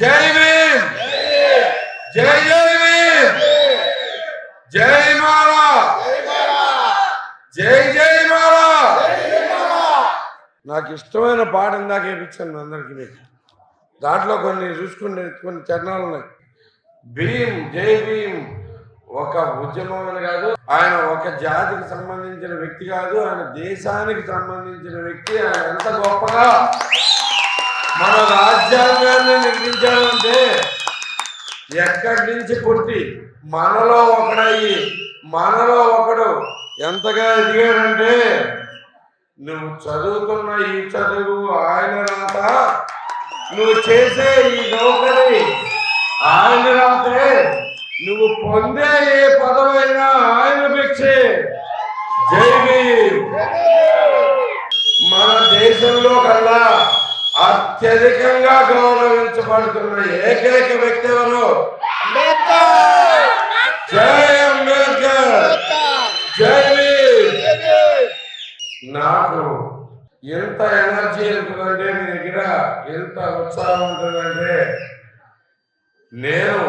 జై భీమ్, జై జై భీమ్, జై మాలా, జై జై మాలా. నాకు ఇష్టమైన పాట ఇందాక వేయించాను అందరికి. మీకు దాంట్లో కొన్ని చూసుకునే కొన్ని చరణాలు ఉన్నాయి. భీమ్, జై భీమ్ ఒక ఉద్యమం అని కాదు, ఆయన ఒక జాతికి సంబంధించిన వ్యక్తి కాదు, ఆయన దేశానికి సంబంధించిన వ్యక్తి. ఆయన ఎంత గొప్పగా మన రాజ్యాంగాన్ని నిర్మించాడంటే, ఎక్కడి నుంచి పుట్టి మనలో ఒకడయ్యి మనలో ఒకడు ఎంతగా ఎదిగాడంటే, నువ్వు చదువుతున్న ఈ చదువు ఆయన రాత, నువ్వు చేసే ఈ నౌకరి ఆయన రాతే, నువ్వు పొందే ఏ పదవైనా ఆయన భిక్షే. జై భీమ్. మన దేశంలో కల్లా అత్యధికంగా గౌరవించబడుతున్న ఏకైక వ్యక్తి ఎవరు? జై అంబేద్కర్, జై భీమ్. నాకు ఎంత ఎనర్జీ ఉంటుందంటే, మీ దగ్గర ఎంత ఉత్సాహం ఉంటుందంటే, నేను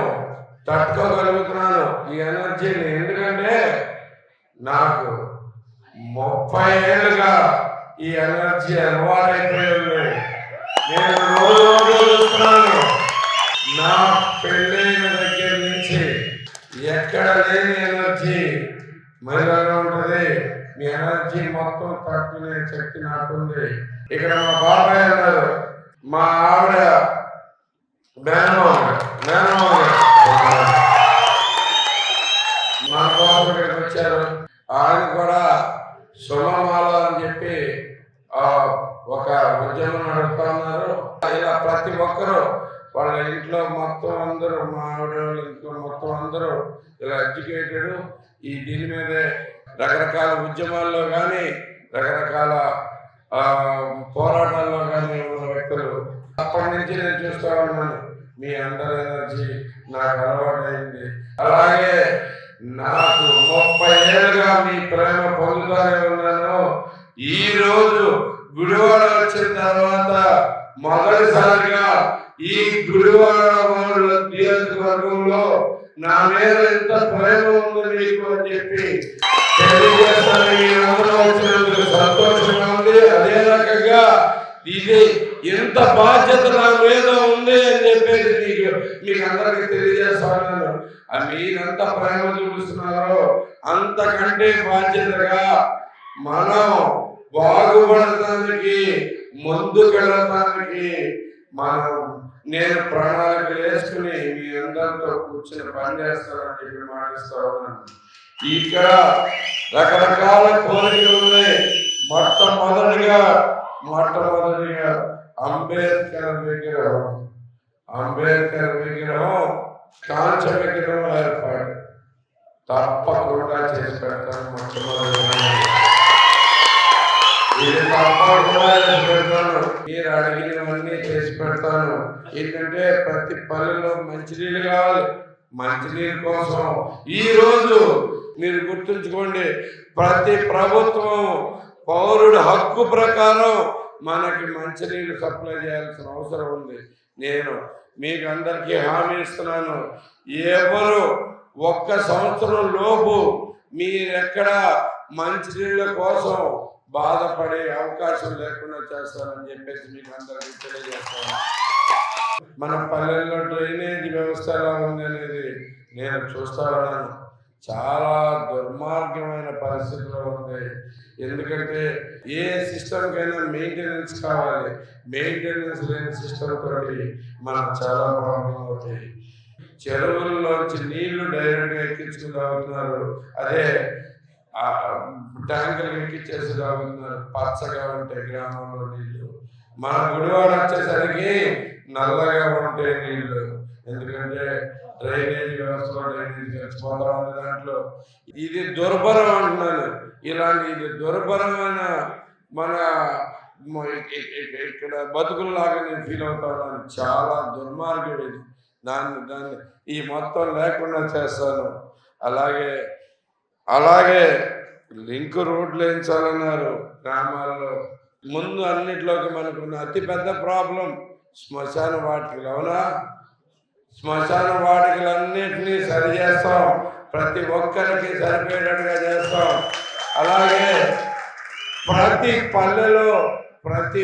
తట్టుకోగలుగుతున్నాను ఈ ఎనర్జీని. ఎందుకంటే నాకు 30 ఏళ్ళుగా ఈ ఎనర్జీ అలవాటైపోయింది. నేను రోజు చూస్తున్నాను. నా పెళ్ళైన దగ్గర నుంచి ఎక్కడ లేని ఎనర్జీ మహిళగా ఉంటుంది. మీ ఎనర్జీ మొత్తం తట్టుకునే శక్తి నాకుంది. ఇక్కడ మా బాబాయ్ అన్నారు, మా ఆవిడ మేనమామ మా బాబు ఇక్కడికి వచ్చారు. ఆయన కూడా సుమమాల అని చెప్పి ఒక ఉద్యమం నడుపుతా ఉన్నారు. ఇలా ప్రతి ఒక్కరూ వాళ్ళ ఇంట్లో మొత్తం అందరూ, మా ఆవిడ వాళ్ళ ఇంట్లో మొత్తం అందరూ ఇలా ఎడ్యుకేటెడ్. ఈ దీని మీదే రకరకాల ఉద్యమాల్లో కానీ రకరకాల పోరాటాల్లో కానీ ఉన్న వ్యక్తులు. అప్పటి నుంచి నేను చూస్తూ ఉన్నాను. మీ అందరి ఎనర్జీ నాకు అలవాటైంది. అలాగే నాకు 30 ఏళ్ళుగా మీ ప్రేమ పొందుతానే ఉన్నాను. ఈ రోజు గుడివాడ వచ్చిన తర్వాత మొదటిసారిగా ఈ గుడివాడ నియోజకవర్గంలో నా మీద ఎంత ప్రేమ ఉంది మీకు అని చెప్పి తెలియజేస్తాను. మీరందరూ వచ్చినందుకు సంతోషంగా ఉంది. అదే రకంగా ఇది ఎంత బాధ్యత నా మీద ఉంది అని చెప్పేసి మీకు అందరికి తెలియజేస్తాను. మీరెంత ప్రేమ చూపిస్తున్నారో అంతకంటే బాధ్యతగా మనం బాగుపడటానికి, ముందుకెళ్ళటానికి నేను ప్రణాళికలు వేసుకుని మీ అందరితో కూర్చొని పనిచేస్తానని చెప్పి మాటిస్తా ఉన్నాను. ఇక్కడ రకరకాల కోరికలు ఉన్నాయి. మొట్టమొదటిగా అంబేద్కర్ విగ్రహం కాంచ విగ్రహం ఏర్పాటు తప్పకుండా చేసి పెడతాను. మీరు అడిగినవన్నీ చేసి పెడతాను. ఏంటంటే ప్రతి పల్లెలో మంచినీళ్ళు కావాలి. మంచినీళ్ళ కోసం ఈ రోజు మీరు గుర్తుంచుకోండి, ప్రతి ప్రభుత్వం పౌరుడు హక్కు ప్రకారం మనకి మంచినీళ్ళు సప్లై చేయాల్సిన అవసరం ఉంది. నేను మీకు అందరికీ హామీ ఇస్తున్నాను, ఎవరు 1 సంవత్సరం లోపు మీరెక్కడ మంచినీళ్ళ కోసం బాధపడే అవకాశం లేకుండా చేస్తానని చెప్పేసి మీకు అందరికీ తెలియజేస్తాను. మన పల్లెల్లో డ్రైనేజ్ వ్యవస్థ ఎలా ఉంది అనేది నేను చూస్తా ఉన్నాను. చాలా దుర్మార్గమైన పరిస్థితిలో ఉంది. ఎందుకంటే ఏ సిస్టమ్కైనా మెయింటెనెన్స్ కావాలి. మెయింటెనెన్స్ లేని సిస్టమ్ తోటి మనకు చాలా ప్రాబ్లం అవుతాయి. చెరువుల్లోంచి నీళ్లు డైరెక్ట్గా ఎక్కించుకుని తాగుతున్నారు. అదే ట్యాంకులు ఎక్కించేసి తాగుతున్నారు. పచ్చగా ఉంటాయి గ్రామంలో నీళ్లు. మన గుడివాడ వచ్చేసరికి నల్లగా ఉంటాయి నీళ్లు. ఎందుకంటే డ్రైనేజ్ వ్యవస్థలో డ్రైనేజ్ చచ్చిపోతా ఉంది దాంట్లో. ఇది దుర్భరం అంటున్నాను. ఇది దుర్భరమైన మన ఇక్కడ బతుకుల్లాగా నేను ఫీల్ అవుతా ఉన్నాను. చాలా దుర్మార్గం ఇది. దాన్ని ఈ మొత్తం లేకుండా చేస్తాను. అలాగే లింక్ రోడ్లు వేయించాలన్నారు గ్రామాల్లో. ముందు అన్నిట్లోకి మనకున్న అతిపెద్ద ప్రాబ్లం శ్మశాన వాటికలు, అవునా? శ్మశాన వాటికలన్నింటినీ సరి చేస్తాం, ప్రతి ఒక్కరికి సరిపోయేటట్టుగా చేస్తాం. అలాగే ప్రతి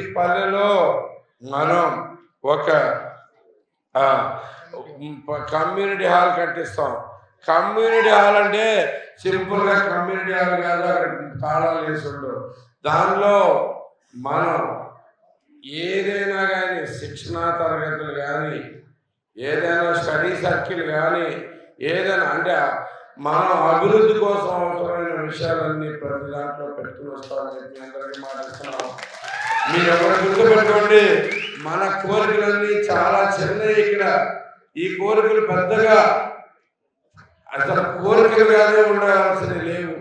పల్లెలో మనం ఒక కమ్యూనిటీ హాల్ కట్టిస్తాం. కమ్యూనిటీ హాల్ అంటే సింపుల్గా కమ్యూనిటీ హాల్ కాదు, అక్కడ తాళాలు వేసి ఉండవు. దానిలో మనం ఏదైనా కానీ శిక్షణా తరగతులు కానీ, ఏదైనా స్టడీ సర్కిల్ కానీ, ఏదైనా అంటే మనం అభివృద్ధి కోసం అవసరమైన విషయాలన్నీ ప్రతి దాంట్లో పెట్టుకుని వస్తామని చెప్పి అందరికీ మాట్లాడుతున్నాం. మీరు ఎవరు గుర్తుపెట్టుకోండి, మన కోరికలన్నీ చాలా చిన్నవి. ఇక్కడ ఈ కోరికలు పెద్దగా అసలు కోరికలుగానే ఉండాల్సినవి లేవు.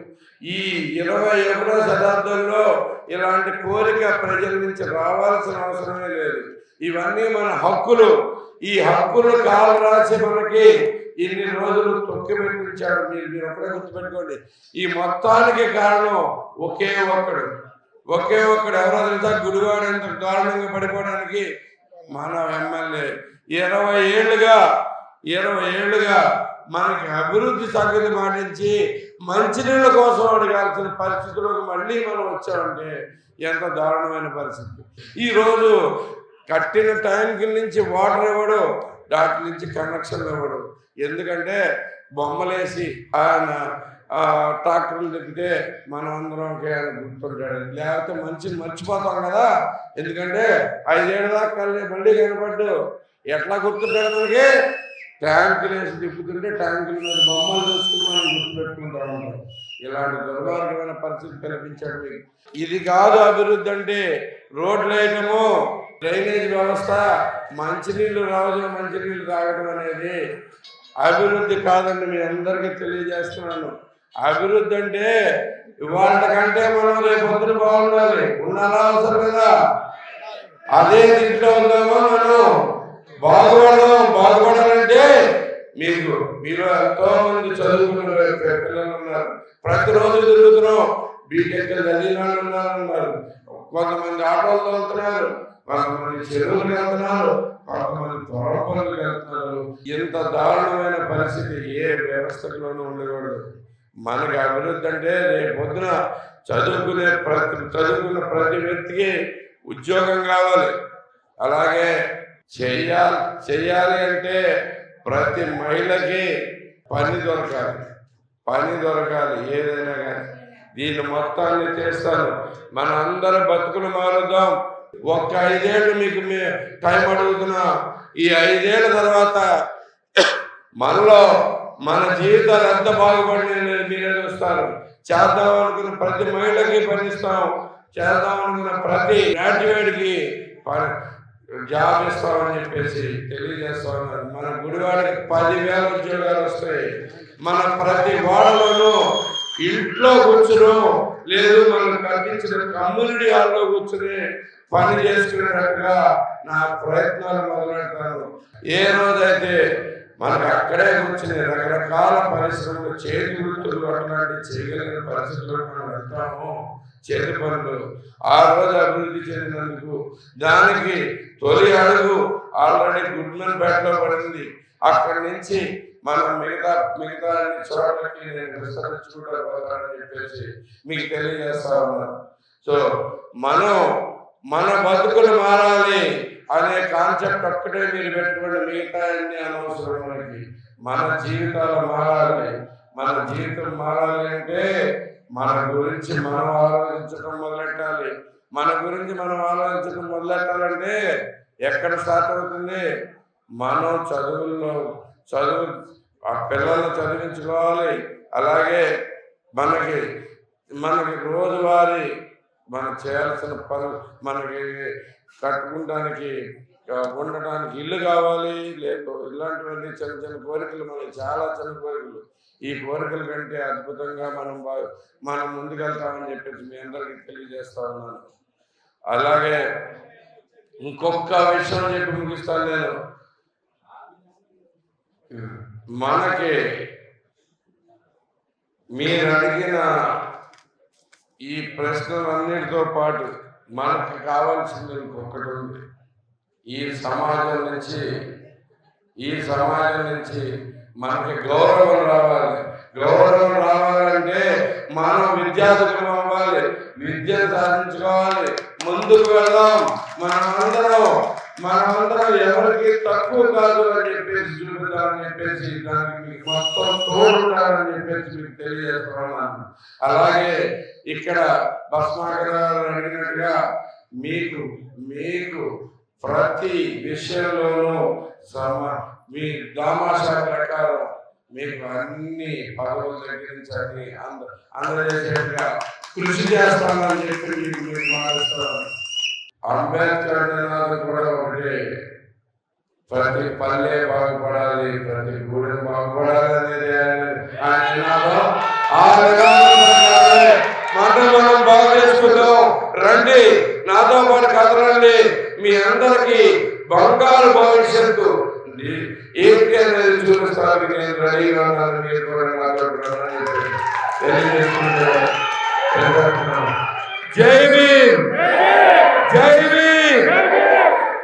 ఈ 21వ శతాబ్దంలో ఇలాంటి కోరిక ప్రజల నుంచి రావాల్సిన అవసరమే లేదు. ఇవన్నీ మన హక్కులు. ఈ హక్కులు కాలు రాసి మనకి ఇన్ని రోజులు తొక్కిపెట్టించాడు. మీరు ఒక్కడే గుర్తుపెట్టుకోండి, ఈ మొత్తానికి కారణం ఒకే ఒక్కడు ఎవరో తెలుసా? గుడివాడు ఎంత దారుణంగా పడిపోవడానికి మన ఎమ్మెల్యే 20 ఏళ్ళుగా మనకి అభివృద్ధి సంగతి మాటించి మంచినీళ్ళ కోసం అడగాల్సిన పరిస్థితులకు మళ్ళీ మనం వచ్చామంటే ఎంత దారుణమైన పరిస్థితి. ఈరోజు కట్టిన ట్యాంకుల నుంచి వాటర్ ఇవ్వడు, దాటి నుంచి కనెక్షన్లు ఇవ్వడు. ఎందుకంటే బొమ్మలేసి ఆయన ట్రాక్టర్లు తిప్పితే మనం అందరం గుర్తుంటాడు, లేకపోతే మంచిని మర్చిపోతాం కదా. ఎందుకంటే 5 ఏళ్ళ దాకా మళ్ళీ కనపడ్డు, ఎట్లా గుర్తుంటాడు మనకి? ట్యాంకులు వేసి తిప్పుతుంటే ట్యాంకుల మీద బొమ్మలు చూసుకుని మనం గుర్తుపెట్టుకుంటాం. ఇలాంటి దుర్మార్గమైన పరిస్థితి కల్పించాడు మీకు. ఇది కాదు అభివృద్ధి అంటే. రోడ్లు వేయటము, డ్రైనేజ్ వ్యవస్థ, మంచినీళ్ళు తాగడం అనేది అభివృద్ధి కాదండి. మీ అందరికీ తెలియజేస్తున్నాను. అభివృద్ధి అంటే ఇవాళ కంటే మనం రేపు పొద్దున బాగుండాలి. ఉండాలా? అవసరం కదా. అదే దీంట్లో ఉందామో మనం బాగుపడాలంటే మీరు ఎంతో మంది చదువుకున్న పిల్లలు ఉన్నారు, ప్రతిరోజు తిరుగుతున్నాం. బీటెక్ చదివిన వాళ్ళు ఉన్నారు, కొంతమంది ఆటోలు వెళ్తున్నారు, కొంతమంది చెరువులు వెళ్తున్నారు, కొంతమంది పొరపనులు వెళ్తున్నారు. ఇంత దారుణమైన పరిస్థితి ఏ వ్యవస్థలోనూ ఉండకూడదు. మనకి అభివృద్ధి అంటే రేపు పొద్దున చదువుకున్న ప్రతి వ్యక్తికి ఉద్యోగం కావాలి. అలాగే చెయ్యాలి అంటే ప్రతి మహిళకి పని దొరకాలి ఏదైనా కానీ. దీన్ని మొత్తాన్ని చేస్తాను. మన అందరి బతుకులు మారుద్దాం. ఒక్క 5 ఏళ్ళు మీకు టైం అడుగుతున్నా. ఈ 5 ఏళ్ళ తర్వాత మన జీవితాలు ఎంత బాగుపడినాయని మీరే చూస్తారు. చేద్దాం అనుకున్న ప్రతి మహిళకి పనిస్తాం, చేద్దాం అనుకున్న ప్రతి గ్రాడ్యుయేట్కి జాబ్ ఇస్తామని చెప్పేసి తెలియజేస్తా ఉన్నారు. మన గుడివాడికి 10,000 ఉద్యోగాలు వస్తాయి. మన ప్రతి వాడలోనూ ఇంట్లో కూర్చుని లేదు, మనం కల్పించిన కమ్యూనిటీ హాల్లో కూర్చుని పని చేసుకునేటట్టుగా నా ప్రయత్నాలు మొదలెడతాను. ఏ రోజైతే మనకు అక్కడే కూర్చుని రకరకాల పరిశ్రమలు, చేతి వృత్తులు అట్లాంటివి చేయగలిగిన పరిస్థితుల్లో మనం వెళ్తాము, చేతి పనులు, ఆ రోజు అభివృద్ధి చెందినందుకు దానికి తొలి అడుగు ఆల్రెడీ గుడ్మన్పేటలో పడింది. అక్కడి నుంచి మనం మిగతా అన్ని చోట్లకి నేను విస్తరించుకుంటానని చెప్పేసి మీకు తెలియజేస్తా ఉన్నాను. సో మన బతుకులు మారాలి అనే కాన్సెప్ట్ ఒక్కటే మీరు పెట్టుకోండి. మిగతా అన్ని అనవసరం. మన జీవితాలు మారాలి. మన జీవితం మారాలి అంటే మన గురించి మనం ఆలోచించడం మొదలెట్టాలి. మన గురించి మనం ఆలోచించడం మొదలెట్టాలంటే ఎక్కడ స్టార్ట్ అవుతుంది? మనం ఆ పిల్లల్ని చదివించుకోవాలి. అలాగే మనకి రోజువారీ మనం చేయాల్సిన పనులు, మనకి కట్టుకుంటానికి ఉండటానికి ఇల్లు కావాలి. లేదు, ఇలాంటివన్నీ చిన్న కోరికలు, మనకి చాలా చిన్న కోరికలు. ఈ కోరికల కంటే అద్భుతంగా మనం ముందుకెళ్తామని చెప్పేసి మీ అందరికీ తెలియజేస్తా ఉన్నాను. అలాగే ఇంకొక విషయం చెప్పి ముగిస్తాను నేను. మనకి మీరు అడిగిన ఈ ప్రశ్నలన్నిటితో పాటు మనకు కావాల్సింది ఇంకొకటి ఉంది. ఈ సమాజం నుంచి మనకి గౌరవం రావాలి. గౌరవం రావాలంటే మనం విద్యార్థులు అవ్వాలి, విద్యను సాధించుకోవాలి, ముందుకు వెళ్దాం. మనమందరం ఎవరికి తక్కువ కాదు అని చెప్పేసి చూపుతామని చెప్పేసి దానికి మీకు మొత్తం తోడుంటారని చెప్పేసి మీకు తెలియజేస్తున్నాను. అలాగే ఇక్కడ భస్మాకరాలు అడిగినట్టుగా మీకు ప్రతి విషయంలోనూ మీ దామాషా ప్రకారం మీకు అన్ని పదవులు తగ్గించండి అందజేసేట్టుగా కృషి చేస్తానని చెప్పి మీకు మాట్లాడుతాను. అంబేద్కర్ నినాదం కూడా ఒకటే, ప్రతి పల్లె బాగుపడాలి, ప్రతి గూడెం బాగుపడాలి అనేది ఆయన నినాదం. ఆ నినాదం మనం బాగు చేసుకుందాం. రండి, నాతో పాటు కదలండి. మీ అందరికి బంగారు భవిష్యత్తు ఏంటి అనేది చూపిస్తానికి నేను రెడీగా ఉన్నాను. మీరు కూడా తెలియజేసుకుంటాను. జై భీమ్, జై భీమ్.